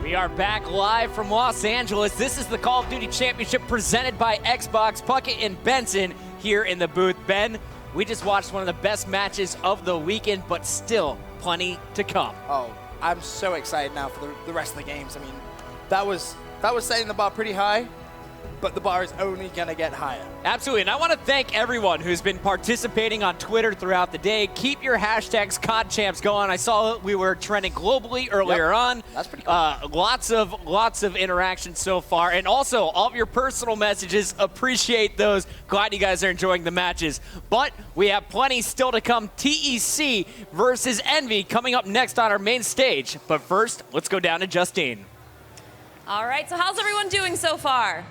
We are back live from Los Angeles. This is the Call of Duty Championship presented by Xbox. Puckett and Benson here in the booth. Ben, we just watched one of the best matches of the weekend, but still plenty to come. Oh, I'm so excited now for the rest of the games. I mean, that was setting the bar pretty high, but the bar is only going to get higher. Absolutely, and I want to thank everyone who's been participating on Twitter throughout the day. Keep your hashtags COD Champs going. I saw we were trending globally earlier on. That's pretty cool. Lots of interaction so far, and also all of your personal messages. Appreciate those. Glad you guys are enjoying the matches. But we have plenty still to come. TEC versus EnVy coming up next on our main stage. But first, let's go down to Justine. All right, so how's everyone doing so far?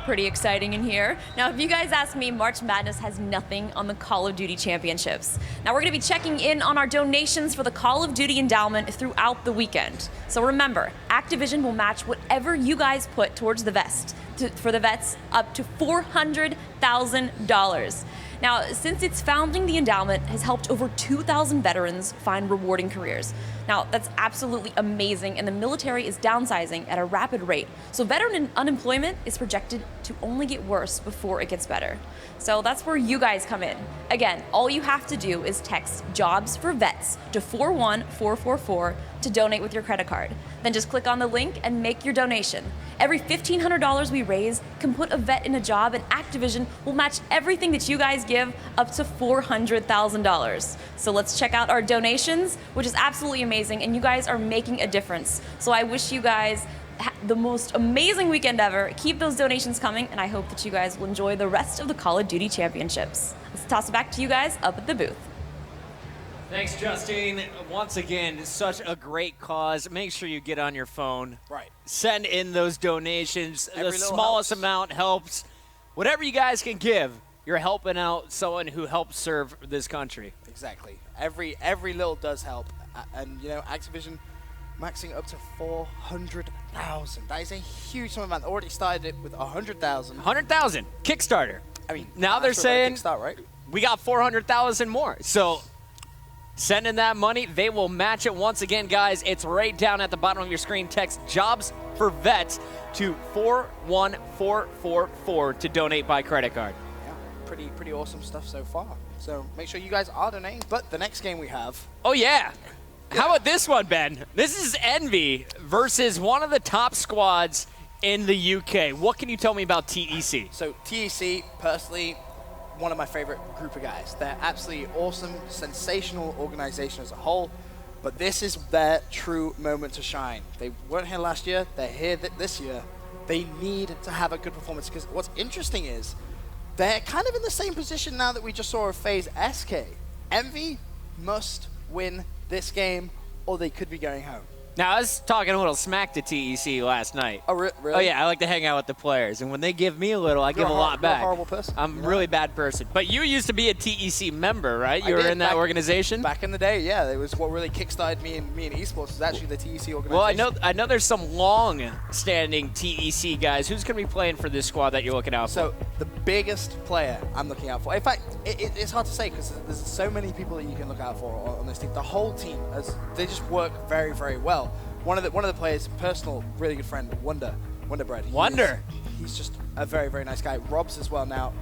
Pretty exciting in here. Now, if you guys ask me, March Madness has nothing on the Call of Duty Championships. Now, we're going to be checking in on our donations for the Call of Duty Endowment throughout the weekend. So remember, Activision will match whatever you guys put towards the vest, for the vets, up to $400,000. Now, since its founding, the endowment has helped over 2,000 veterans find rewarding careers. Now, that's absolutely amazing, and the military is downsizing at a rapid rate. So veteran unemployment is projected to only get worse before it gets better. So that's where you guys come in. Again, all you have to do is text Jobs for Vets to 41444 to donate with your credit card. Then just click on the link and make your donation. Every $1,500 we raise can put a vet in a job, and Activision will match everything that you guys give up to $400,000. So let's check out our donations, which is absolutely amazing, and you guys are making a difference. So I wish you guys the most amazing weekend ever. Keep those donations coming, and I hope that you guys will enjoy the rest of the Call of Duty Championships. Let's toss it back to you guys up at the booth. Thanks, Justine. Once again, such a great cause. Make sure you get on your phone. Right. Send in those donations. Every the little smallest helps. amount helps. Whatever you guys can give, you're helping out someone who helps serve this country. Exactly. Every little does help. And, you know, Activision maxing up to 400,000. That is a huge sum of money. Already started it with 100,000. 100,000 Kickstarter. I mean, now they're saying Kickstart, right? we got 400,000 more. So send in that money. They will match it. Once again, guys, it's right down at the bottom of your screen. Text Jobs for Vets to 41444 to donate by credit card. Yeah, pretty awesome stuff so far. So make sure you guys are donating. But the next game we have. Oh, yeah. How about this one, Ben? This is EnVy versus one of the top squads in the UK. What can you tell me about TEC? So TEC, personally, one of my favorite group of guys. They're absolutely awesome, sensational organization as a whole, but this is their true moment to shine. They weren't here last year, they're here this year. They need to have a good performance, because what's interesting is they're kind of in the same position now that we just saw of FaZe SK. EnVy must win this game, or they could be going home. Now, I was talking a little smack to TEC last night. Oh, really? Oh, yeah, I like to hang out with the players. And when they give me a little, I give a lot back. You're a horrible person. I'm a really bad person. But you used to be a TEC member, right? You were in that organization? Back in the day, yeah. It was what really kickstarted me in esports, was actually the TEC organization. Well, I know there's some long-standing TEC guys. Who's going to be playing for this squad that you're looking out for? So the biggest player I'm looking out for, in fact, it's hard to say because there's so many people that you can look out for on this team. The whole team, they just work very, very well. One of the players, personal, really good friend, Wonderbread. He's just a very, very nice guy. Robs as well now.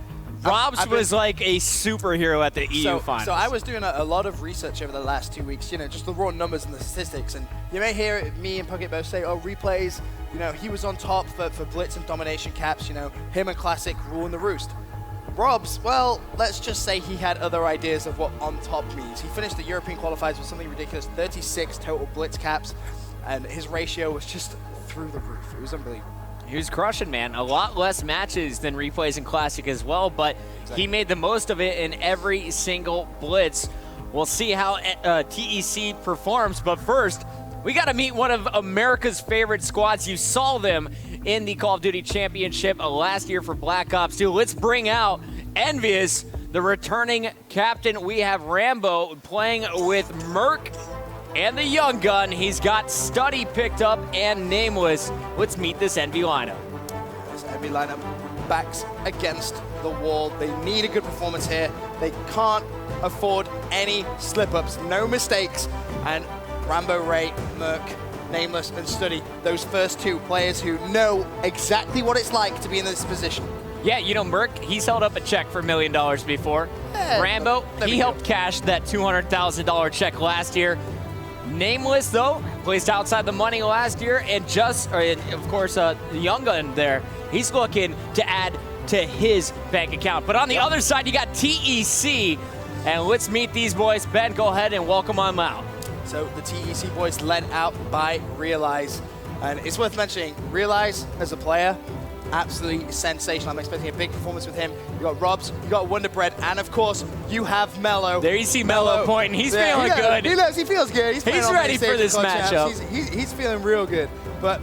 Robs was like a superhero at the EU finals. So I was doing a lot of research over the last 2 weeks, you know, just the raw numbers and the statistics. And you may hear me and Puckett both say, oh, replays, you know, he was on top for Blitz and Domination caps, you know, him and Classic ruling the roost. Robs, well, let's just say he had other ideas of what on top means. He finished the European qualifiers with something ridiculous, 36 total Blitz caps, and his ratio was just through the roof. It was unbelievable. He was crushing, man. A lot less matches than replays in Classic as well, but he made the most of it in every single Blitz. We'll see how TEC performs, but first, we got to meet one of America's favorite squads. You saw them in the Call of Duty Championship last year for Black Ops 2. Let's bring out EnVyUs, the returning captain. We have Rambo playing with Merc and the young gun. He's got Study picked up and Nameless. Let's meet this EnVy lineup. This EnVy lineup backs against the wall. They need a good performance here. They can't afford any slip-ups, no mistakes. And Rambo, Ray, Merc, Nameless and Study, those first two players who know exactly what it's like to be in this position. Yeah, you know, Merc, he's held up a check for $1 million before. Rambo, he helped cash that $200,000 check last year. Nameless, though, placed outside the money last year, and of course, the young gun there, he's looking to add to his bank account. But on the other side, you got TEC, and let's meet these boys. Ben, go ahead and welcome them out. So the TEC boys led out by Realize, and it's worth mentioning, Realize as a player, absolutely sensational. I'm expecting a big performance with him. You got Robs, you got Wonder Bread, and of course, you have Mello. There you see Mello pointing. He's feeling good. He feels good. He's ready for this matchup. He's feeling real good. But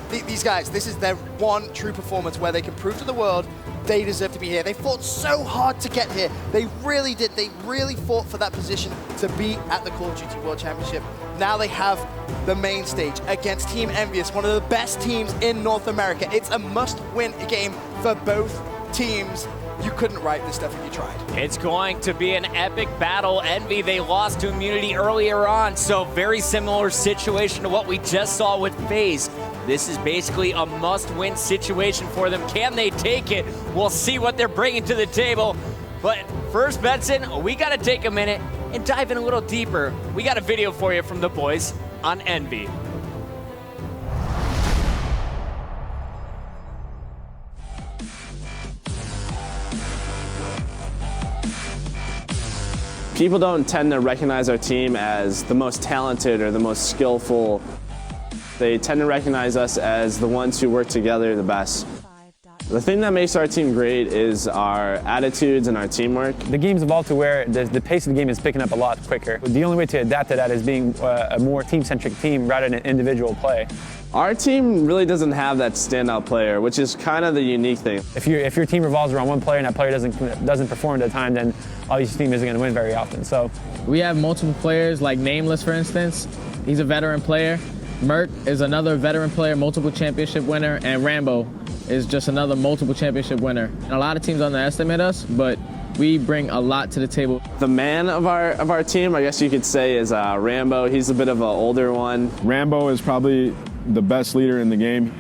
these guys, this is their one true performance where they can prove to the world they deserve to be here. They fought so hard to get here. They really did. They really fought for that position to be at the Call of Duty World Championship. Now they have the main stage against Team EnVyUs, one of the best teams in North America. It's a must-win game for both teams. You couldn't write this stuff if you tried. It's going to be an epic battle. Envy, they lost to Immunity earlier on, so very similar situation to what we just saw with FaZe. This is basically a must-win situation for them. Can they take it? We'll see what they're bringing to the table. But first, Benson, we got to take a minute and dive in a little deeper. We got a video for you from the boys on Envy. People don't tend to recognize our team as the most talented or the most skillful. They tend to recognize us as the ones who work together the best. The thing that makes our team great is our attitudes and our teamwork. The game's evolved to where the pace of the game is picking up a lot quicker. The only way to adapt to that is being a more team-centric team rather than an individual play. Our team really doesn't have that standout player, which is kind of the unique thing. If your team revolves around one player and that player doesn't perform at a time, then obviously your team isn't going to win very often. So we have multiple players, like Nameless, for instance. He's a veteran player. Mert is another veteran player, multiple championship winner, and Rambo is just another multiple championship winner. And a lot of teams underestimate us, but we bring a lot to the table. The man of our team, I guess you could say, is Rambo. He's a bit of an older one. Rambo is probably the best leader in the game.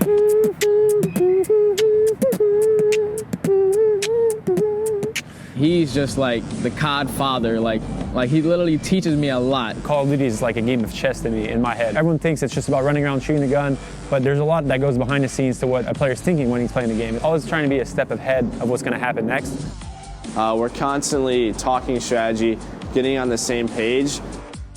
He's just like the CoD father. Like he literally teaches me a lot. Call of Duty is like a game of chess to me in my head. Everyone thinks it's just about running around shooting a gun, but there's a lot that goes behind the scenes to what a player's thinking when he's playing the game. Always trying to be a step ahead of what's going to happen next. We're constantly talking strategy, getting on the same page.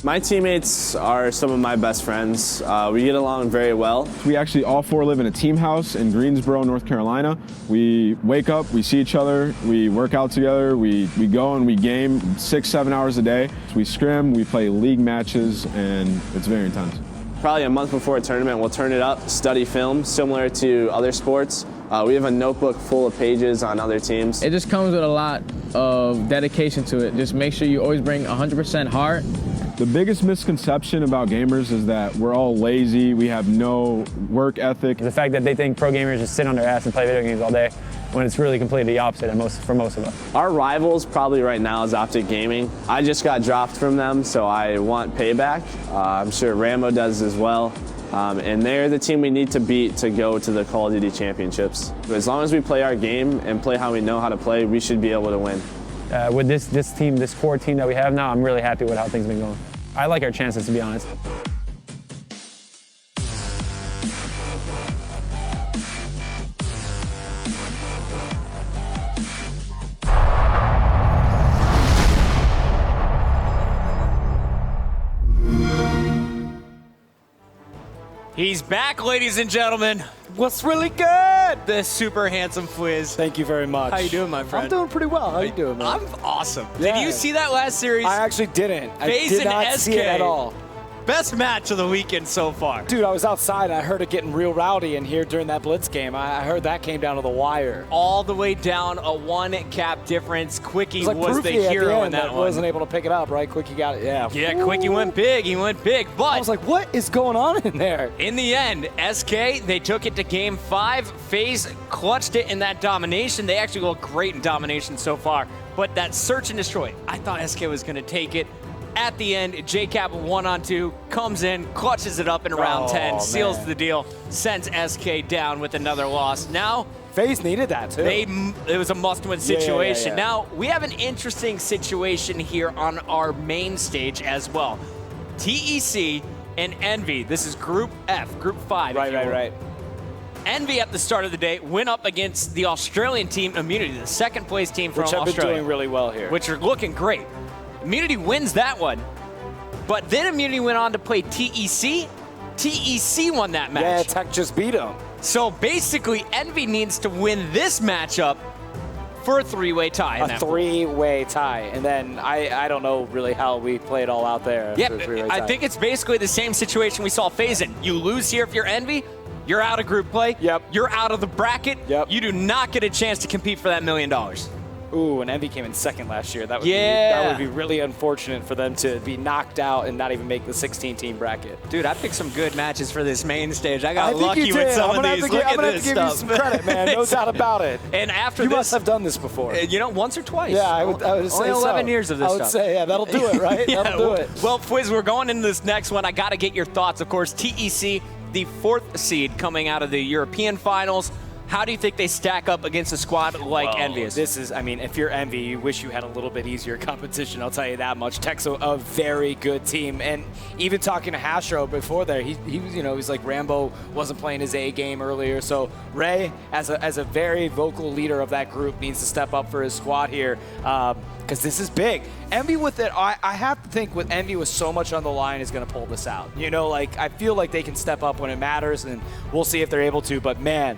My teammates are some of my best friends. We get along very well. We actually all four live in a team house in Greensboro, North Carolina. We wake up, we see each other, we work out together, we go and we game 6-7 hours a day. We scrim, we play league matches, and it's very intense. Probably a month before a tournament, we'll turn it up, study film, similar to other sports. We have a notebook full of pages on other teams. It just comes with a lot of dedication to it. Just make sure you always bring 100% heart. The biggest misconception about gamers is that we're all lazy, we have no work ethic. The fact that they think pro gamers just sit on their ass and play video games all day, when it's really completely the opposite for most of us. Our rivals probably right now is Optic Gaming. I just got dropped from them, so I want payback. I'm sure Rambo does as well. And they're the team we need to beat to go to the Call of Duty Championships. As long as we play our game and play how we know how to play, we should be able to win. With this team, this core team that we have now, I'm really happy with how things have been going. I like our chances, to be honest. He's back, ladies and gentlemen. What's really good? The super handsome Fwiz. Thank you very much. How you doing, my friend? I'm doing pretty well. How you doing, man? I'm awesome. Yeah. Did you see that last series? I actually didn't. FaZe I did and not SK. see it at all. Best match of the weekend so far. Dude, I was outside and I heard it getting real rowdy in here during that Blitz game. I heard that came down to the wire. All the way down, a one cap difference. Quickie was the Prooфy hero at the in end that one. Wasn't able to pick it up, right? Quickie got it, yeah. Yeah, Quickie went big. He went big, but I was like, what is going on in there? in the end, SK, they took it to game 5. FaZe clutched it in that domination. They actually look great in domination so far. But that search and destroy, I thought SK was going to take it. at the end, JCap 1-on-2 comes in, clutches it up in round 10, seals the deal, sends SK down with another loss. Now, FaZe needed that too. it was a must-win situation. Yeah. Now, we have an interesting situation here on our main stage as well. TEC and EnVy, this is Group F, Group 5. Right. EnVy at the start of the day went up against the Australian team, Immunity, the second place team from Australia. Which have been doing really well here. Which are looking great. Immunity wins that one, but then Immunity went on to play TEC. TEC won that match. Yeah, TEC just beat them. So basically, EnVy needs to win this matchup for a three-way tie. A three-way tie. And then I don't know really how we play it all out there. Yeah, I think it's basically the same situation we saw FaZe in. You lose here if you're EnVy, you're out of group play. Yep. You're out of the bracket. Yep. You do not get a chance to compete for that $1 million. Ooh, and EnVy came in second last year. That would be really unfortunate for them to be knocked out and not even make the 16-team bracket. Dude, I picked some good matches for this main stage. I got lucky with some of these. Look I'm at gonna this have to give stuff. you some credit, man. No doubt about it. And after you this, must have done this before. You know, once or twice. Yeah, I would say only 11 so. years of this I stuff. would say, yeah, that'll do it, right? Yeah, that'll do it. Well, Fwiz, we're going into this next one. I got to get your thoughts. Of course, TEC, the 4th seed coming out of the European finals. How do you think they stack up against a squad like EnVyUs? This is, I mean, if you're EnVy, you wish you had a little bit easier competition, I'll tell you that much. TEC's a very good team. And even talking to Hastro before there, he was, he's like, Rambo wasn't playing his A game earlier. So Ray, as a very vocal leader of that group, needs to step up for his squad here. Because this is big. EnVy with it, I have to think with EnVy with so much on the line is going to pull this out. I feel like they can step up when it matters, and we'll see if they're able to. But man,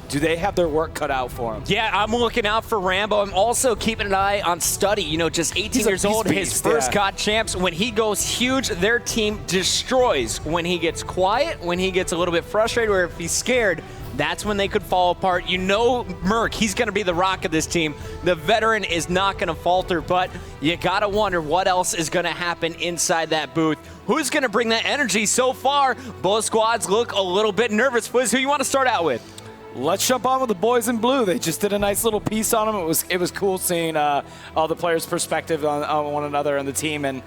do they have their work cut out for them? Yeah, I'm looking out for Rambo. I'm also keeping an eye on Study. Just 18 years old, his first CoD champs. When he goes huge, their team destroys. When he gets quiet, when he gets a little bit frustrated, or if he's scared, that's when they could fall apart. Merc, he's going to be the rock of this team. The veteran is not going to falter, but you got to wonder what else is going to happen inside that booth. Who's going to bring that energy? So far, both squads look a little bit nervous. Fwiz, who you want to start out with? Let's jump on with the boys in blue. They just did a nice little piece on them. It was cool seeing all the players' perspective on one another and the team, and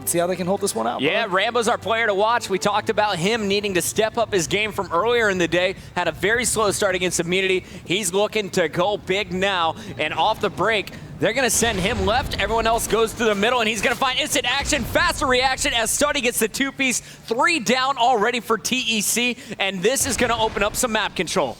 see how they can hold this one out. Yeah, bro. Rambo's our player to watch. We talked about him needing to step up his game from earlier in the day. Had a very slow start against Immunity. He's looking to go big now. And off the break, they're going to send him left. Everyone else goes to the middle, and he's going to find instant action, faster reaction as Study gets the 2-piece. 3 down already for TEC, and this is going to open up some map control.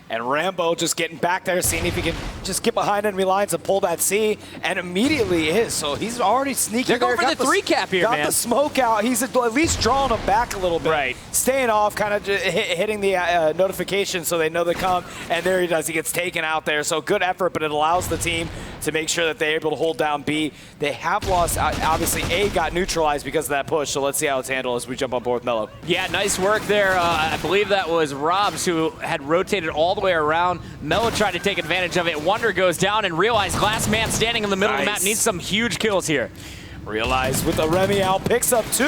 And Rambo just getting back there, seeing if he can just get behind enemy lines and pull that C, and immediately is. So he's already sneaking. They're going for the 3-cap here, man. Got the smoke out. He's at least drawing them back a little bit. Right. Staying off, kind of hitting the notification so they know they come. And there he does. He gets taken out there. So good effort, but it allows the team to make sure that they're able to hold down B. They have lost. Obviously, A got neutralized because of that push. So let's see how it's handled as we jump on board with Mello. Yeah, nice work there. I believe that was Robs who had rotated all the way around. Mello tried to take advantage of it. Wonder goes down and realized last man standing in the middle of the map needs some huge kills here. Realize with the Remy out, picks up 2,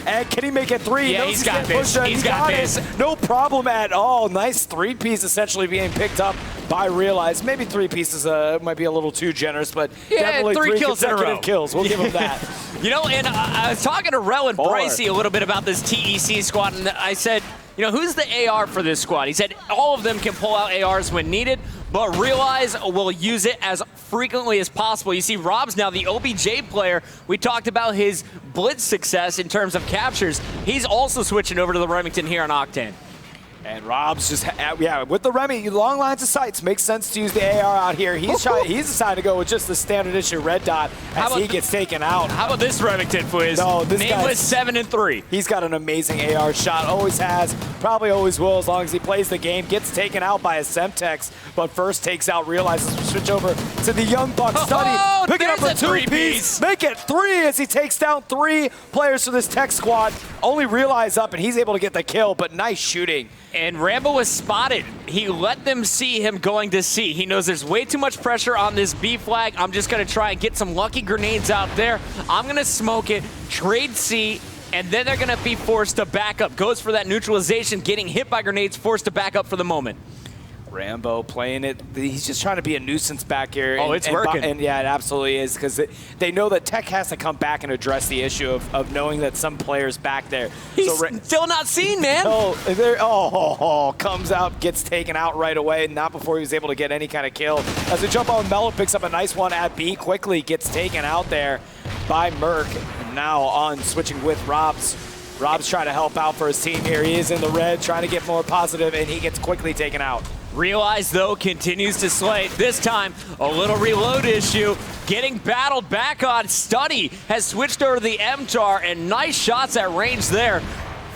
and can he make it 3? Yeah, he's got this. He's got this. No problem at all. Nice 3-piece essentially being picked up by Realize. Maybe 3 pieces might be a little too generous, but definitely 3 kills in a row. consecutive kills. We'll give him that. And I was talking to Rel and Bricey a little bit about this TEC squad, and I said, who's the AR for this squad? He said all of them can pull out ARs when needed, but Realize will use it as frequently as possible. You see Rob's now the OBJ player. We talked about his blitz success in terms of captures. He's also switching over to the Remington here on Octane. And Rob's just, with the Remy, long lines of sights. Makes sense to use the AR out here. He's decided to go with just the standard issue red dot as he gets taken out. How about this Remington, Fwiz? No, this Nameless 7 and 3. He's got an amazing AR shot. Always has, probably always will as long as he plays the game. Gets taken out by a Semtex, but first takes out, realizes to switch over to the young buck Study. Picking up a 2-piece. Make it 3 as he takes down 3 players for this TEC squad. Only Realize up, and he's able to get the kill, but nice shooting. And Rambo was spotted. He let them see him going to C. He knows there's way too much pressure on this B flag. I'm just going to try and get some lucky grenades out there. I'm going to smoke it, trade C, and then they're going to be forced to back up. Goes for that neutralization, getting hit by grenades, forced to back up for the moment. Rambo playing it. He's just trying to be a nuisance back here. Oh, it's working. And yeah, it absolutely is, because they know that Tech has to come back and address the issue of knowing that some players back there. He's still not seen, man. Comes out, gets taken out right away, not before he was able to get any kind of kill. As the jump on Mello picks up a nice one at B, quickly gets taken out there by Merc. And now on switching with Robs. Rob's trying to help out for his team here. He is in the red, trying to get more positive, and he gets quickly taken out. Realize, though, continues to slay. This time, a little reload issue. Getting battled back on. Study has switched over to the MTAR, and nice shots at range there.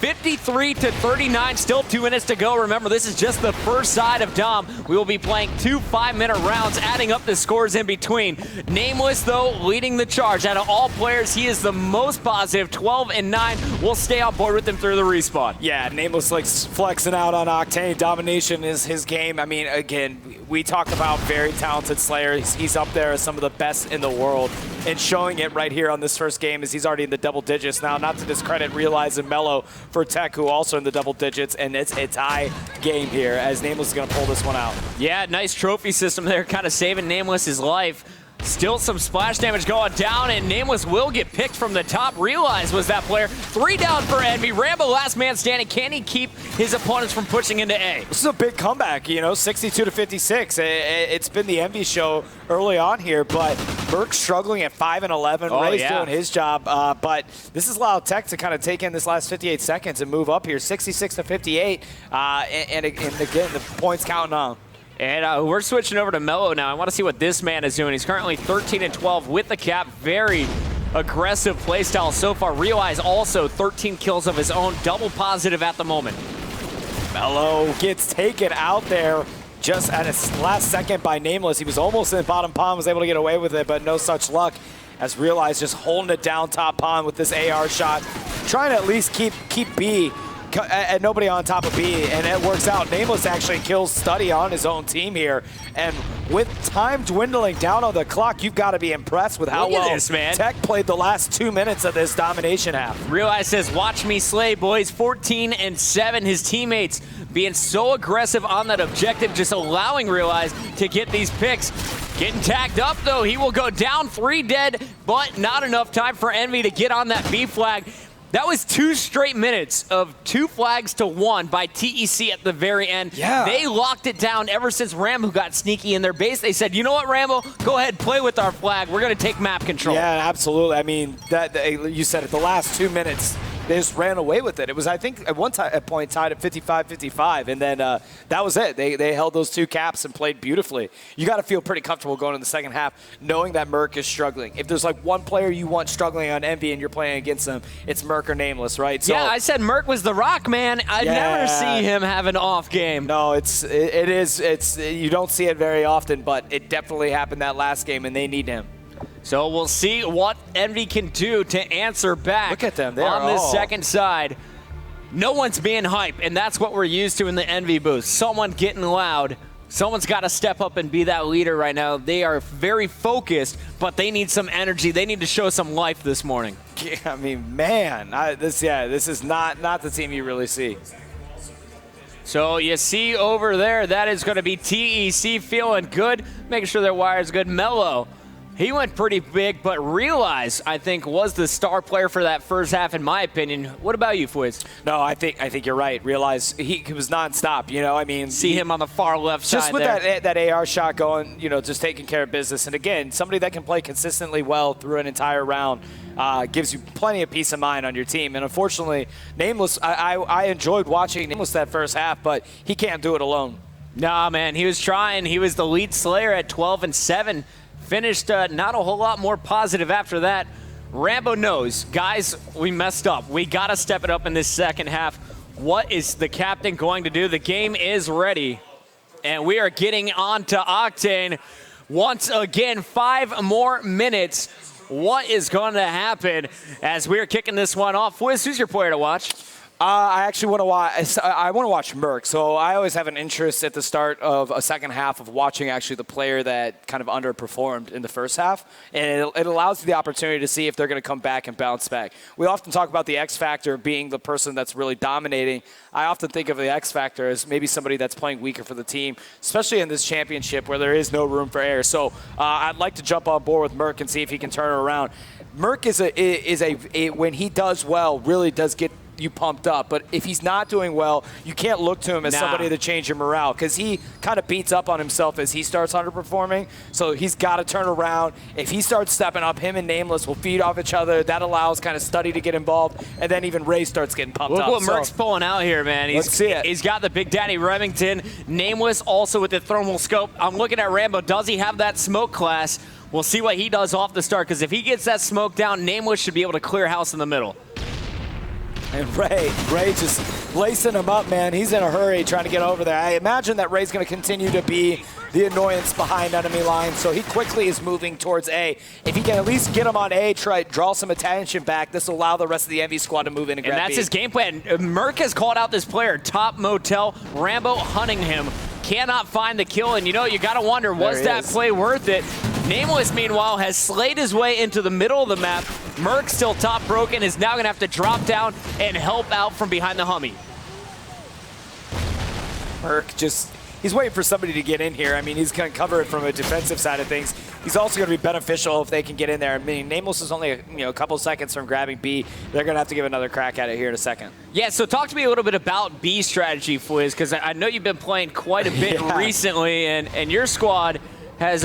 53-39, still 2 minutes to go. Remember, this is just the first side of Dom. We will be playing 2 5-minute rounds, adding up the scores in between. Nameless, though, leading the charge. Out of all players, he is the most positive, 12-9. We'll stay on board with him through the respawn. Yeah, Nameless like flexing out on Octane. Domination is his game. I mean, again, we talk about very talented Slayer. He's up there as some of the best in the world. And showing it right here on this first game as he's already in the double digits. Now, not to discredit Realize and Mello for Tech, who also in the double digits, and it's a tie game here as Nameless is going to pull this one out. Yeah, nice trophy system there, kind of saving Nameless's life. Still some splash damage going down, and Nameless will get picked from the top. Realize was that player. 3 down for Envy. Rambo, last man standing. Can he keep his opponents from pushing into A? This is a big comeback, 62-56. It's been the Envy show early on here, but Merc struggling at 5 and 11. Oh, Ray's yeah. doing his job, but this has allowed Tech to kind of take in this last 58 seconds and move up here, 66-58. And again, the points counting on. And we're switching over to Mello now. I want to see what this man is doing. He's currently 13-12 with the cap. Very aggressive playstyle so far. Realize also 13 kills of his own. Double positive at the moment. Mello gets taken out there just at his last second by Nameless. He was almost in bottom pond, was able to get away with it, but no such luck. As Realize just holding it down top pond with this AR shot. Trying to at least keep B. And nobody on top of B, and it works out. Nameless actually kills Study on his own team here, and with time dwindling down on the clock, you've got to be impressed with how well this, man. Tech played the last 2 minutes of this domination half. Realize says, watch me slay, boys. 14-7. His teammates being so aggressive on that objective, just allowing Realize to get these picks. Getting tagged up, though. He will go down, 3 dead, but not enough time for Envy to get on that B flag. That was 2 straight minutes of 2 flags to 1 by TEC at the very end. Yeah. They locked it down ever since Rambo got sneaky in their base. They said, you know what, Rambo? Go ahead, play with our flag. We're going to take map control. Yeah, absolutely. I mean, you said it, the last 2 minutes, they just ran away with it. It was, I think, at one point tied at 55-55, and then that was it. They held those 2 caps and played beautifully. You got to feel pretty comfortable going in the second half, knowing that Merc is struggling. If there's like one player you want struggling on Envy and you're playing against them, it's Merc or Nameless, right? So, yeah, I said Merc was the rock, man. I never see him have an off game. No, it is. You don't see it very often, but it definitely happened that last game, and they need him. So we'll see what Envy can do to answer back. Look at them. On this second side. No one's being hype, and that's what we're used to in the Envy booth. Someone getting loud. Someone's got to step up and be that leader right now. They are very focused, but they need some energy. They need to show some life this morning. Yeah, I mean, man, this is not the team you really see. So you see over there, that is going to be TEC feeling good, making sure their wire's good. Mello, he went pretty big, but Realize, I think, was the star player for that first half, in my opinion. What about you, Fwiz? No, I think you're right. Realize he was nonstop. I mean, see him on the far left side. Just with that AR shot going, just taking care of business. And again, somebody that can play consistently well through an entire round gives you plenty of peace of mind on your team. And unfortunately, Nameless, I enjoyed watching Nameless that first half, but he can't do it alone. Nah, man, he was trying. He was the lead Slayer at 12-7. Finished not a whole lot more positive after that. Rambo knows, guys, we messed up. We got to step it up in this second half. What is the captain going to do? The game is ready, and we are getting on to Octane. Once again, 5 more minutes. What is going to happen as we're kicking this one off? Wiz, who's your player to watch? I actually want to watch. I want to watch Merc. So I always have an interest at the start of a second half of watching actually the player that kind of underperformed in the first half, and it allows you the opportunity to see if they're going to come back and bounce back. We often talk about the X factor being the person that's really dominating. I often think of the X factor as maybe somebody that's playing weaker for the team, especially in this championship where there is no room for error. So I'd like to jump on board with Merc and see if he can turn it around. Merc is when he does well, really does get you pumped up. But if he's not doing well, you can't look to him as somebody to change your morale, because he kind of beats up on himself as he starts underperforming. So he's got to turn around. If he starts stepping up, him and Nameless will feed off each other. That allows kind of Study to get involved, and then even Ray starts getting pumped up. Look what Merc's pulling out here, man. Let's see it. He's got the Big Daddy Remington. Nameless also with the thermal scope. I'm looking at Rambo. Does he have that smoke class? We'll see what he does off the start, because if he gets that smoke down, Nameless should be able to clear house in the middle. And Ray just lacing him up, man. He's in a hurry trying to get over there. I imagine that Ray's going to continue to be the annoyance behind enemy lines, so he quickly is moving towards A. If he can at least get him on A, draw some attention back, this will allow the rest of the Envy squad to move in and grab B. And that's his game plan. Merc has called out this player, top motel. Rambo hunting him. Cannot find the kill, and you got to wonder, was that play worth it? Nameless, meanwhile, has slayed his way into the middle of the map. Merc, still top broken, is now going to have to drop down and help out from behind the Humvee. Merc he's waiting for somebody to get in here. I mean, he's going to cover it from a defensive side of things. He's also going to be beneficial if they can get in there. I mean, Nameless is only a couple seconds from grabbing B. They're going to have to give another crack at it here in a second. Yeah, so talk to me a little bit about B strategy, Fwiz, because I know you've been playing quite a bit recently, and your squad has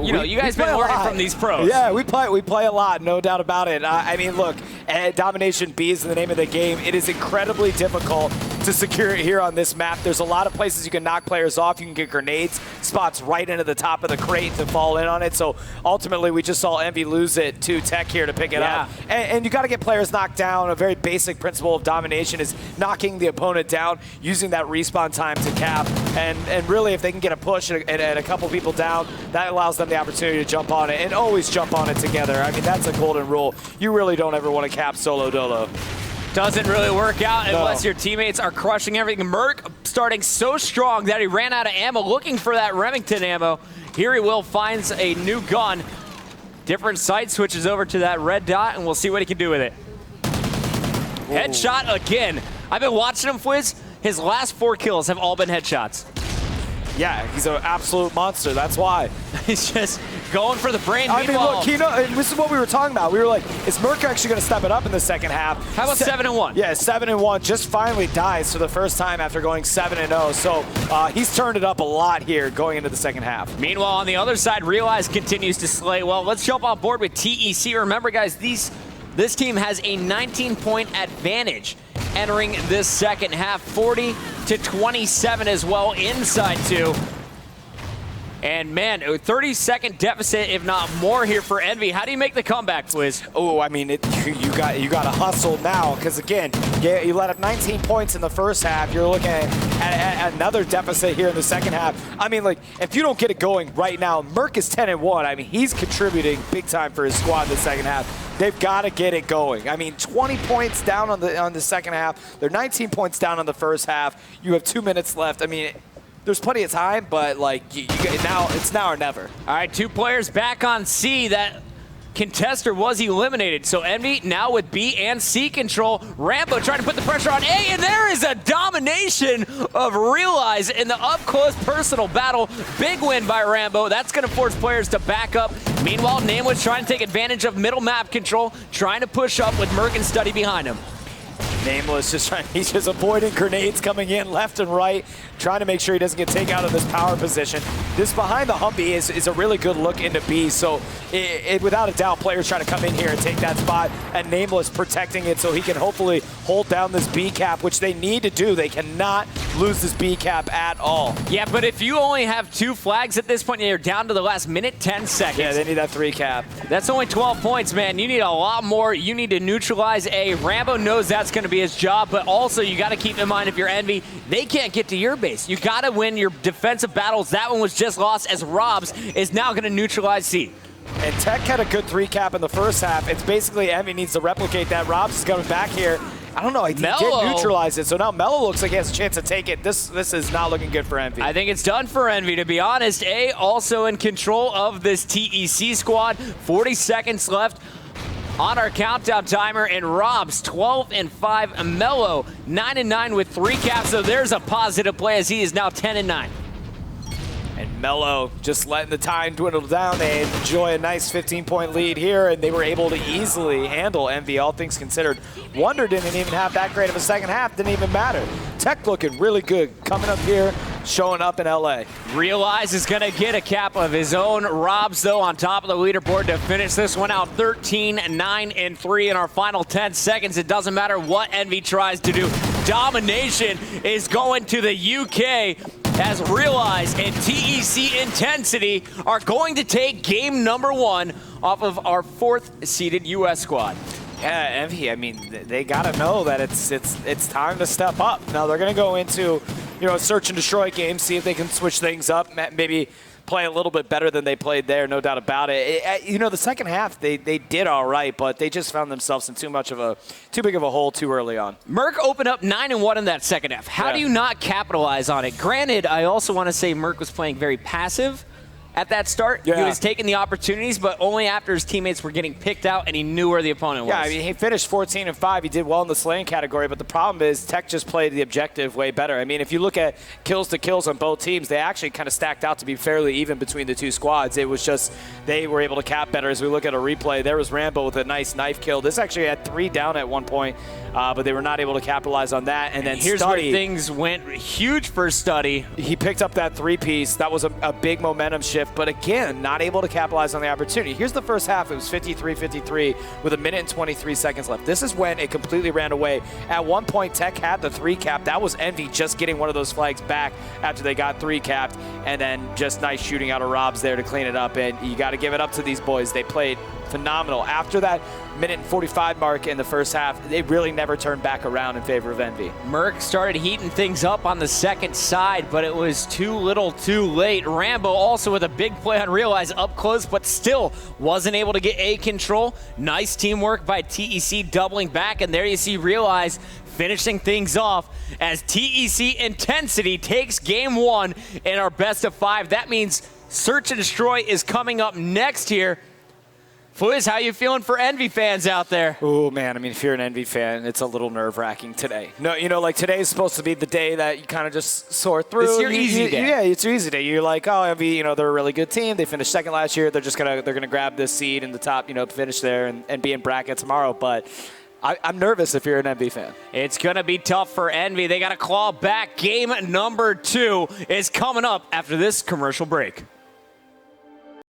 you guys been learning from these pros. Yeah, we play a lot, no doubt about it. I mean, look, Domination B is the name of the game. It is incredibly difficult to secure it here on this map. There's a lot of places you can knock players off. You can get grenades, spots right into the top of the crate to fall in on it. So ultimately, we just saw Envy lose it to TEC here to pick it up. And you got to get players knocked down. A very basic principle of domination is knocking the opponent down, using that respawn time to cap. And really, if they can get a push and a couple people down, that allows them the opportunity to jump on it, and always jump on it together. I mean, that's a golden rule. You really don't ever want to cap solo dolo. Doesn't really work out unless your teammates are crushing everything. Merc starting so strong that he ran out of ammo, looking for that Remington ammo. Here he will, finds a new gun. Different sight, switches over to that red dot, and we'll see what he can do with it. Whoa. Headshot again. I've been watching him, Fwiz. His last 4 kills have all been headshots. Yeah, he's an absolute monster. That's why. He's just going for the brain. I mean, look, this is what we were talking about. We were like, is Merc actually going to step it up in the second half? How about 7-1? Yeah, 7-1. Just finally dies for the first time after going 7-0. So he's turned it up a lot here going into the second half. Meanwhile, on the other side, Realize continues to slay well. Let's jump on board with TEC. Remember, guys, this team has a 19-point advantage entering this second half, 40-27 as well inside 2. And man, a 30-second deficit, if not more, here for Envy. How do you make the comeback, Fwiz? Oh, I mean, you got to hustle now, because again, you let up 19 points in the first half. You're looking at another deficit here in the second half. I mean, like, if you don't get it going right now, Merc is 10-1. I mean, he's contributing big time for his squad in the second half. They've got to get it going. I mean, 20 points down on the second half. They're 19 points down on the first half. You have 2 minutes left. I mean, there's plenty of time, but like it's now or never. All right, 2 players back on C. That contester was eliminated. So Envy now with B and C control. Rambo trying to put the pressure on A, and there is a domination of Realize in the up-close personal battle. Big win by Rambo. That's going to force players to back up. Meanwhile, Nameless trying to take advantage of middle map control, trying to push up with Merc and Study behind him. Nameless he's just avoiding grenades coming in left and right, trying to make sure he doesn't get taken out of this power position. This behind the Humvee is a really good look into B, so without a doubt, players trying to come in here and take that spot, and Nameless protecting it so he can hopefully hold down this B cap, which they need to do. They cannot lose this B cap at all. Yeah, but if you only have 2 flags at this point, you're down to the last minute, 10 seconds. Yeah, they need that 3 cap. That's only 12 points, man. You need a lot more. You need to neutralize A. Rambo knows that's going to be his job, but also you got to keep in mind, if you're Envy, they can't get to your base. You got to win your defensive battles. That one was just lost, as Robs is now going to neutralize C. And TEC had a good 3 cap in the first half. It's basically Envy needs to replicate that. Robs is coming back here, I don't know. He did Mello. neutralize it, so now Mello looks like he has a chance to take it. This is not looking good for EnVy. I think it's done for EnVy, to be honest. A also in control of this TEC squad. 40 seconds left on our countdown timer, and Rob's 12-5. Mello 9-9 with 3 caps, so there's a positive play as he is now 10-9. And Mello just letting the time dwindle down. They enjoy a nice 15-point lead here, and they were able to easily handle EnVy, all things considered. Wonder didn't even have that great of a second half. Didn't even matter. Tech looking really good. Coming up here, showing up in LA. Realize is going to get a cap of his own. Rob's, though, on top of the leaderboard to finish this one out 13-9-3 in our final 10 seconds. It doesn't matter what EnVy tries to do. Domination is going to the UK as Realize and TEC Intensity are going to take game number 1 off of our 4th seeded US squad. Yeah, EnVy, I mean, they got to know that it's time to step up. Now they're going to go into, a search and destroy game, see if they can switch things up, maybe play a little bit better than they played there, no doubt about it. The second half, they did all right, but they just found themselves in too big of a hole too early on. Merck opened up 9-1 in that second half. How do you not capitalize on it? Granted, I also want to say Merck was playing very passive at that start. Yeah. He was taking the opportunities, but only after his teammates were getting picked out and he knew where the opponent was. Yeah, I mean, he finished 14-5. He did well in the slaying category, but the problem is Tech just played the objective way better. I mean, if you look at kills to kills on both teams, they actually kind of stacked out to be fairly even between the two squads. It was just they were able to cap better. As we look at a replay, there was Rambo with a nice knife kill. This actually had 3 down at one point, but they were not able to capitalize on that. And then here's Study, where things went huge for Study. He picked up that 3-piece. That was a big momentum shift, but again, not able to capitalize on the opportunity. Here's the first half. It was 53-53 with 1 minute and 23 seconds left. This is when it completely ran away. At one point, Tech had the 3 cap. That was EnVy just getting one of those flags back after they got 3 capped, and then just nice shooting out of Rob's there to clean it up. And you got to give it up to these boys. They played phenomenal. After that 1:45 mark in the first half, they really never turned back around in favor of EnVy. Merck started heating things up on the second side, but it was too little too late. Rambo also with a big play on Realize up close, but still wasn't able to get A control. Nice teamwork by TEC doubling back, and there you see Realize finishing things off as TEC Intensity takes game 1 in our best of 5. That means Search and Destroy is coming up next here. Fliz, how you feeling for EnVy fans out there? Oh, man, I mean, if you're an EnVy fan, it's a little nerve-wracking today. No, like today is supposed to be the day that you kind of just soar through. It's your easy day. Yeah, it's your easy day. You're like, oh, EnVy, they're a really good team. They finished second last year. They're gonna grab this seed in the top, finish there and be in bracket tomorrow. But I'm nervous if you're an EnVy fan. It's going to be tough for EnVy. They got to claw back. Game number 2 is coming up after this commercial break.